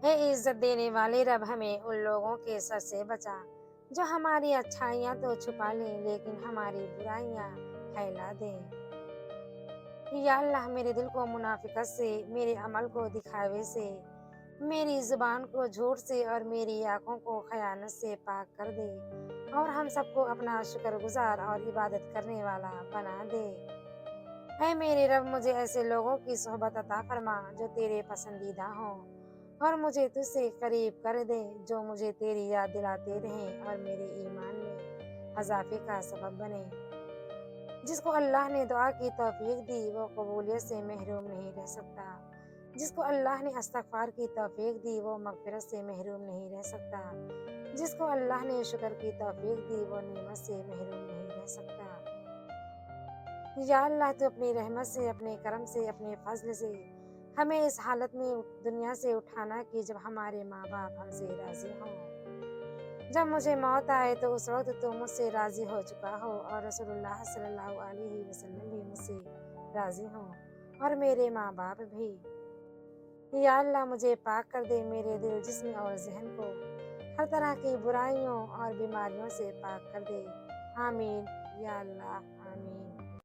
اے عزت دینے والے رب، ہمیں ان لوگوں کے شر سے بچا جو ہماری اچھائیاں تو چھپا لیں لیکن ہماری برائیاں پھیلا دیں۔ یا اللہ، میرے دل کو منافقت سے، میرے عمل کو دکھاوے سے، میری زبان کو جھوٹ سے اور میری آنکھوں کو خیانت سے پاک کر دے، اور ہم سب کو اپنا شکر گزار اور عبادت کرنے والا بنا دے۔ اے میرے رب، مجھے ایسے لوگوں کی صحبت عطا فرما جو تیرے پسندیدہ ہوں، اور مجھے تجھ سے قریب کر دے جو مجھے تیری یاد دلاتے رہیں اور میرے ایمان میں اضافے کا سبب بنے۔ جس کو اللہ نے دعا کی توفیق دی وہ قبولیت سے محروم نہیں رہ سکتا، جس کو اللہ نے استغفار کی توفیق دی وہ مغفرت سے محروم نہیں رہ سکتا، جس کو اللہ نے شکر کی توفیق دی وہ نعمت سے محروم نہیں رہ سکتا۔ یا اللہ، تو اپنی رحمت سے، اپنے کرم سے، اپنے فضل سے ہمیں اس حالت میں دنیا سے اٹھانا کہ جب ہمارے ماں باپ ہم سے راضی ہوں۔ جب مجھے موت آئے تو اس وقت تو مجھ سے راضی ہو چکا ہو، اور رسول اللہ صلی اللہ علیہ وسلم بھی مجھ سے راضی ہوں، اور میرے ماں باپ بھی۔ یا اللہ، مجھے پاک کر دے، میرے دل، جسم اور ذہن کو ہر طرح کی برائیوں اور بیماریوں سے پاک کر دے۔ آمین یا اللہ۔